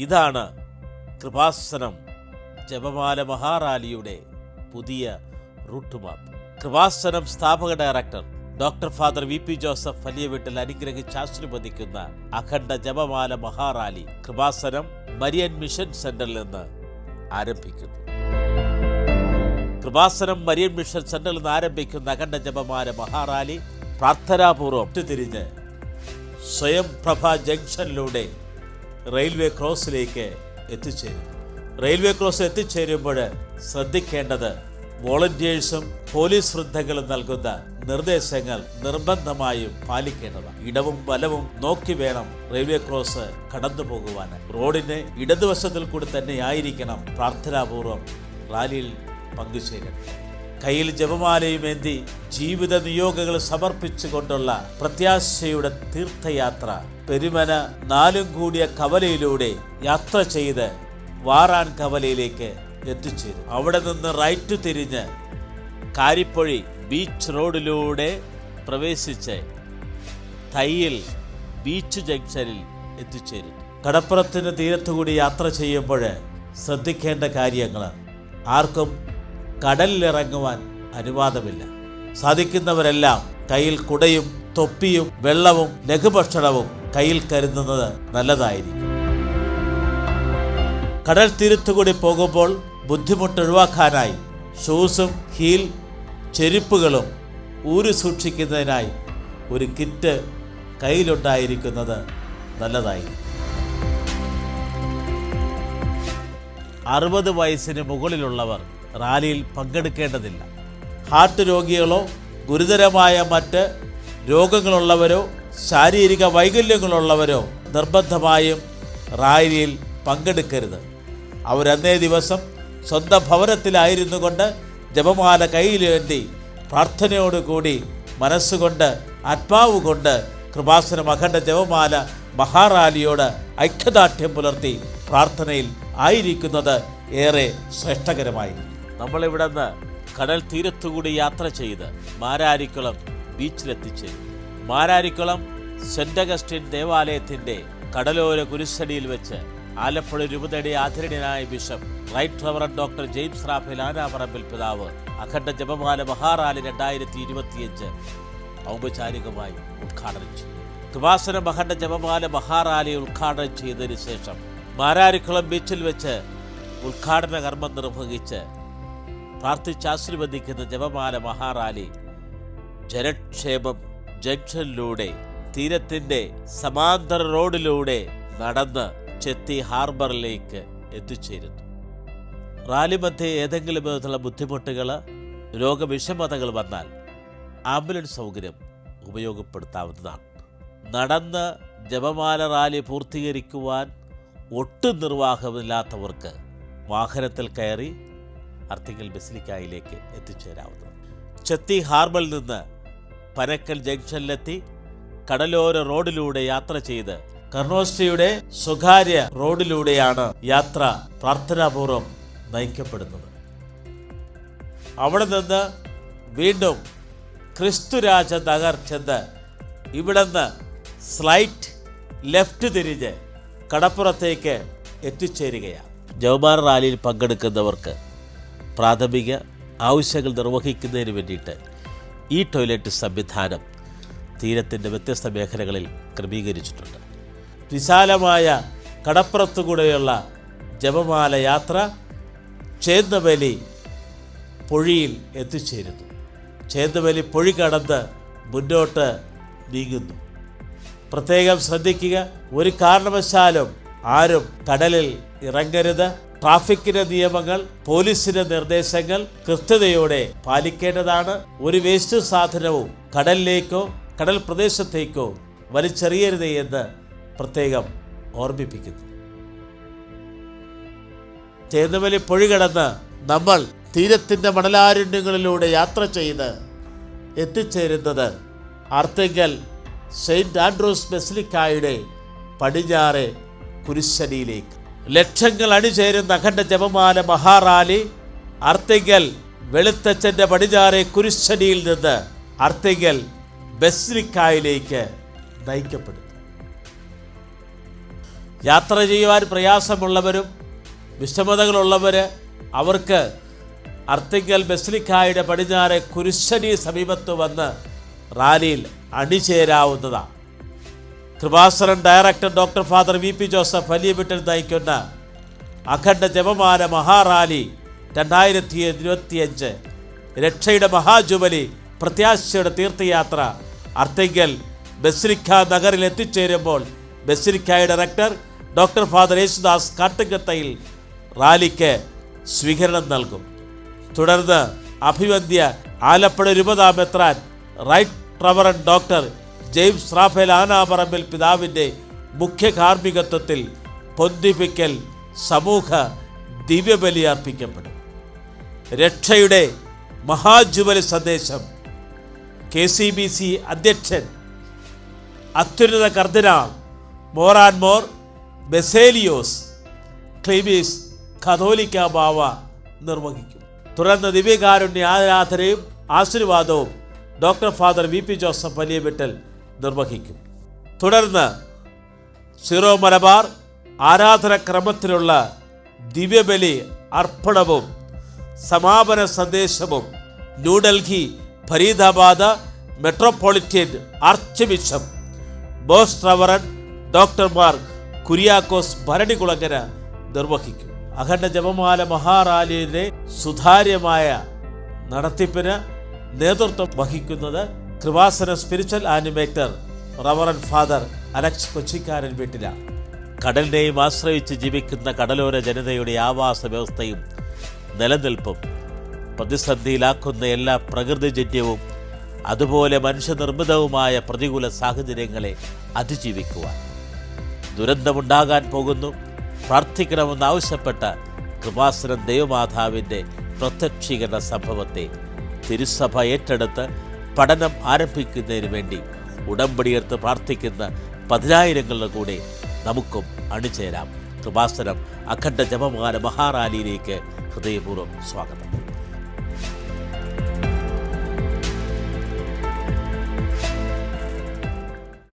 ഇതാണ് കൃപാസനം ജപമാല മഹാറാലിയുടെ പുതിയ റൂട്ട് മാപ്പ്. കൃപാസനം സ്ഥാപക director doctor father V P Joseph Valiyaveettil അനുഗ്രഹിച്ച് ആശീർവദിക്കുന്ന അഖണ്ഡ ജപമാല മഹാറാലി കൃപാസനം മരിയൻ മിഷൻ സെന്ററിൽ നിന്ന് ആരംഭിക്കുന്നു. കൃപാസനം മരിയൻ മിഷൻ സെന്ററിൽ നിന്ന് ആരംഭിക്കുന്ന അഖണ്ഡ ജപമാല മഹാറാലി പ്രാർത്ഥനാപൂർവം തിരിഞ്ഞ് സ്വയം പ്രഭ ജംഗ്ഷനിലൂടെ റെയിൽവേ ക്രോസിലേക്ക് എത്തിച്ചേരും. റെയിൽവേ ക്രോസ് എത്തിച്ചേരുമ്പോൾ ശ്രദ്ധിക്കേണ്ടത് വോളണ്ടിയേഴ്സും പോലീസ് വൃദ്ധകളും നൽകുന്ന നിർദ്ദേശങ്ങൾ നിർബന്ധമായും പാലിക്കേണ്ടതാണ്. ഇടവും വലവും നോക്കി വേണം റെയിൽവേ ക്രോസ് കടന്നു പോകുവാൻ. റോഡിന് ഇടതുവശത്തിൽ കൂടി തന്നെ ആയിരിക്കണം പ്രാർത്ഥനാപൂർവം റാലിയിൽ പങ്കുചേരുന്നത്. കയ്യിൽ ജപമാലയുമേന്തി ജീവിത നിയോഗങ്ങൾ സമർപ്പിച്ചുകൊണ്ടുള്ള പ്രത്യാശയുടെ തീർത്ഥയാത്ര പെരുമന 4 കൂടിയ കവലയിലൂടെ യാത്ര ചെയ്ത് വാറാൻ കവലയിലേക്ക് എത്തിച്ചേരും. അവിടെ നിന്ന് റൈറ്റ് തിരിഞ്ഞ് കാരിപ്പൊഴി ബീച്ച് റോഡിലൂടെ പ്രവേശിച്ച് തയ്യിൽ ബീച്ച് ജംഗ്ഷനിൽ എത്തിച്ചേരും. കടപ്പുറത്തിന് തീരത്തുകൂടി യാത്ര ചെയ്യുമ്പോൾ ശ്രദ്ധിക്കേണ്ട കാര്യങ്ങൾ: ആർക്കും കടലിലിറങ്ങുവാൻ അനുവാദമില്ല. സാധിക്കുന്നവരെല്ലാം കയ്യിൽ കുടയും തൊപ്പിയും വെള്ളവും ലഘുഭക്ഷണവും കയ്യിൽ കരുതുന്നത് നല്ലതായിരിക്കും. കടൽ തീരത്തുകൂടി പോകുമ്പോൾ ബുദ്ധിമുട്ട് ഒഴിവാക്കാനായി ഷൂസും ഹീൽ ചെരുപ്പുകളും ഊരി സൂക്ഷിക്കുന്നതിനായി ഒരു കിറ്റ് കയ്യിലുണ്ടായിരിക്കുന്നത് നല്ലതായിരിക്കും. 60 വയസ്സിന് മുകളിലുള്ളവർ റാലിയിൽ പങ്കെടുക്കേണ്ടതില്ല. ഹാർട്ട് രോഗികളോ ഗുരുതരമായ മറ്റ് രോഗങ്ങളുള്ളവരോ ശാരീരിക വൈകല്യങ്ങളുള്ളവരോ നിർബന്ധമായും റാലിയിൽ പങ്കെടുക്കരുത്. അവരന്നേ ദിവസം സ്വന്തം ഭവനത്തിലായിരുന്നു കൊണ്ട് ജപമാല കയ്യിലേന്തി പ്രാർത്ഥനയോടുകൂടി മനസ്സുകൊണ്ട് ആത്മാവ് കൊണ്ട് കൃപാസനം അഖണ്ഡ ജപമാല മഹാറാലിയോട് ഐക്യദാർഢ്യം പുലർത്തി പ്രാർത്ഥനയിൽ ആയിരിക്കുന്നത് ഏറെ ശ്രേഷ്ഠകരമായിരിക്കും. നമ്മളിവിടെ നിന്ന് കടൽ തീരത്തുകൂടി യാത്ര ചെയ്ത് മാരാരിക്കുളം ബീച്ചിലെത്തിച്ചേരും. മാരാരിക്കുളം സെന്റ് അഗസ്റ്റിൻ ദേവാലയത്തിൻ്റെ കടലോര കുരിശടിയിൽ വെച്ച് ആലപ്പുഴ രൂപതയുടെ ആദരണീയനായ bishop right reverend doctor James Raphael Anaparambil പിതാവ് അഖണ്ഡ ജപമാല മഹാറാലി 2025 ഔപചാരികമായി ഉദ്ഘാടനം ചെയ്തു. കൃപാസനം അഖണ്ഡ ജപമാല മഹാറാലി ഉദ്ഘാടനം ചെയ്തതിനു ശേഷം മാരാരിക്കുളം ബീച്ചിൽ വെച്ച് ഉദ്ഘാടന കർമ്മം നിർവഹിച്ച് പ്രാർത്ഥിച്ചാശീർവദിക്കുന്ന ജപമാല മഹാറാലി ജനക്ഷേമം ജംഗ്ഷനിലൂടെ തീരത്തിൻ്റെ സമാന്തര റോഡിലൂടെ നടന്ന് ചെത്തി ഹാർബറിലേക്ക് എത്തിച്ചേരുന്നു. റാലി മധ്യേ ഏതെങ്കിലും വിധത്തിലുള്ള ബുദ്ധിമുട്ടുകൾ, രോഗവിഷമതകൾ വന്നാൽ ആംബുലൻസ് സൗകര്യം ഉപയോഗപ്പെടുത്താവുന്നതാണ്. നടന്ന് ജപമാല റാലി പൂർത്തീകരിക്കുവാൻ ഒട്ടും നിർവാഹമില്ലാത്തവർക്ക് വാഹനത്തിൽ കയറി അർത്തിങ്കൽ ബസിലിക്കായിലേക്ക് എത്തിച്ചേരാവുന്നതാണ്. ചെത്തി ഹാർബറിൽ നിന്ന് പനക്കൽ ജംഗ്ഷനിലെത്തി കടലോര റോഡിലൂടെ യാത്ര ചെയ്ത് കർണോസ്റ്റിയുടെ സ്വകാര്യ റോഡിലൂടെയാണ് യാത്ര പ്രാർത്ഥനാപൂർവം നയിക്കപ്പെടുന്നത്. അവിടെ നിന്ന് വീണ്ടും ക്രിസ്തുരാജ നഗർ ചെന്ന് ഇവിടെ നിന്ന് സ്ലൈറ്റ് ലെഫ്റ്റ് തിരിഞ്ഞ് കടപ്പുറത്തേക്ക് എത്തിച്ചേരുകയാണ്. ജപമാല റാലിയിൽ പങ്കെടുക്കുന്നവർക്ക് പ്രാഥമിക ആവശ്യങ്ങൾ നിർവഹിക്കുന്നതിന് വേണ്ടിയിട്ട് ഈ ടോയ്ലറ്റ് സംവിധാനം തീരത്തിൻ്റെ വ്യത്യസ്ത മേഖലകളിൽ ക്രമീകരിച്ചിട്ടുണ്ട്. വിശാലമായ കടപ്പുറത്തുകൂടെയുള്ള ജപമാല യാത്ര ചേന്ദവലി പൊഴിയിൽ എത്തിച്ചേരുന്നു. ചേന്ദവലി പൊഴി കടന്ന് മുന്നോട്ട് നീങ്ങുന്നു. പ്രത്യേകം ശ്രദ്ധിക്കുക, ഒരു കാരണവശാലും ആരും കടലിൽ ഇറങ്ങരുത്. ട്രാഫിക്കിൻ്റെ നിയമങ്ങൾ, പോലീസിൻ്റെ നിർദ്ദേശങ്ങൾ കൃത്യതയോടെ പാലിക്കേണ്ടതാണ്. ഒരു വേസ്റ്റ് സാധനവും കടലിലേക്കോ കടൽ പ്രദേശത്തേക്കോ വലിച്ചെറിയരുത് എന്ന് പ്രത്യേകം ഓർമ്മിപ്പിക്കുന്നു. ചേന്ദവലി പൊഴി കടന്ന് നമ്മൾ തീരത്തിൻ്റെ മണലാരണ്യങ്ങളിലൂടെ യാത്ര ചെയ്ത് എത്തിച്ചേരുന്നത് അർത്തിങ്കൽ സെയിൻറ്റ് ആൻഡ്രൂസ് ബസിലിക്കായുടെ പടിഞ്ഞാറെ കുരിശടിയിലേക്ക്. ലക്ഷങ്ങൾ അണിചേരുന്ന അഖണ്ഡ ജപമാല മഹാറാലി അർത്തിങ്കൽ വെളുത്തച്ഛൻ്റെ പടിഞ്ഞാറെ കുരിശടിയിൽ നിന്ന് അർത്തിങ്കൽ ബസിലിക്കായിലേക്ക് നയിക്കപ്പെടുന്നു. യാത്ര ചെയ്യുവാൻ പ്രയാസമുള്ളവരും വിഷമതകളുള്ളവർ അവർക്ക് അർത്തിങ്കൽ ബസിലിക്കായുടെ പടിഞ്ഞാറെ കുരിശടി സമീപത്ത് വന്ന് റാലിയിൽ അണിചേരാവുന്നതാണ്. Kripasanam director doctor father V P Joseph Valiyaveettil നയിക്കുന്ന അഖണ്ഡ ജപമാല മഹാറാലി 2025 രക്ഷയുടെ മഹാജുബലി പ്രത്യാശയുടെ തീർത്ഥയാത്ര അർത്തിങ്കൽ ബസിലിക്ക നഗറിൽ എത്തിച്ചേരുമ്പോൾ ബസിലിക്കായുടെ director doctor father Yesudas Kattukathayil റാലിക്ക് സ്വീകരണം നൽകും. തുടർന്ന് അഭിവന്ദ്യ ആലപ്പുഴ രൂപതാമെത്രാൻ right reverend doctor James Raphael Anaparambil പിതാവിൻ്റെ മുഖ്യ കാർമ്മികത്വത്തിൽ പൊന്തിപ്പിക്കൽ സമൂഹ ദിവ്യബലി അർപ്പിക്കപ്പെടും. രക്ഷയുടെ മഹാജുബലി സന്ദേശം KCBC അധ്യക്ഷൻ അത്യുന്നത കർദിനാൾ മോർ ബെസേലിയോസ് ക്ലീമീസ് കത്തോലിക്ക ബാവ നിർവഹിക്കും. തുടർന്ന് ദിവ്യകാരുണ്യ ആരാധനയും ആശീർവാദവും doctor father V P Joseph Valiyaveettil നിർവഹിക്കും. തുടർന്ന് സിറോ മലബാർ ആരാധനക്രമത്തിലുള്ള ദിവ്യബലി അർപ്പണവും സമാപന സന്ദേശവും New Delhi Faridabad metropolitan archbishop ബോസ് റവറൻ ഡോക്ടർ മാർ കുര്യാക്കോസ് ഭരണികുളങ്ങര നിർവഹിക്കും. അഖണ്ഡ ജപമാല മഹാറാലിയുടെ സുതാര്യമായ നടത്തിപ്പിന് നേതൃത്വം വഹിക്കുന്നത് Kripasana spiritual animator reverend father Alex Kochikkaran വീട്ടിലാണ്. കടലിനെയും ആശ്രയിച്ച് ജീവിക്കുന്ന കടലോര ജനതയുടെ ആവാസ വ്യവസ്ഥയും നിലനിൽപ്പും പ്രതിസന്ധിയിലാക്കുന്ന എല്ലാ പ്രകൃതിജന്യവും അതുപോലെ മനുഷ്യനിർമ്മിതവുമായ പ്രതികൂല സാഹചര്യങ്ങളെ അതിജീവിക്കുവാൻ ദുരന്തമുണ്ടാകാൻ പോകുന്നു പ്രാർത്ഥിക്കണമെന്നാവശ്യപ്പെട്ട കൃപാസനം ദൈവമാതാവിൻ്റെ പ്രത്യക്ഷീകരണ സംഭവത്തെ തിരുസഭ ഏറ്റെടുത്ത് പഠനം ആരംഭിക്കുന്നതിന് വേണ്ടി ഉടമ്പടിയെടുത്ത് പ്രാർത്ഥിക്കുന്ന 10,000ങ്ങളുടെ കൂടെ നമുക്കും അണിചേരാം. കൃപാസനം അഖണ്ഡ ജപമാല മഹാറാലിയിലേക്ക് ഹൃദയപൂർവ്വം സ്വാഗതം.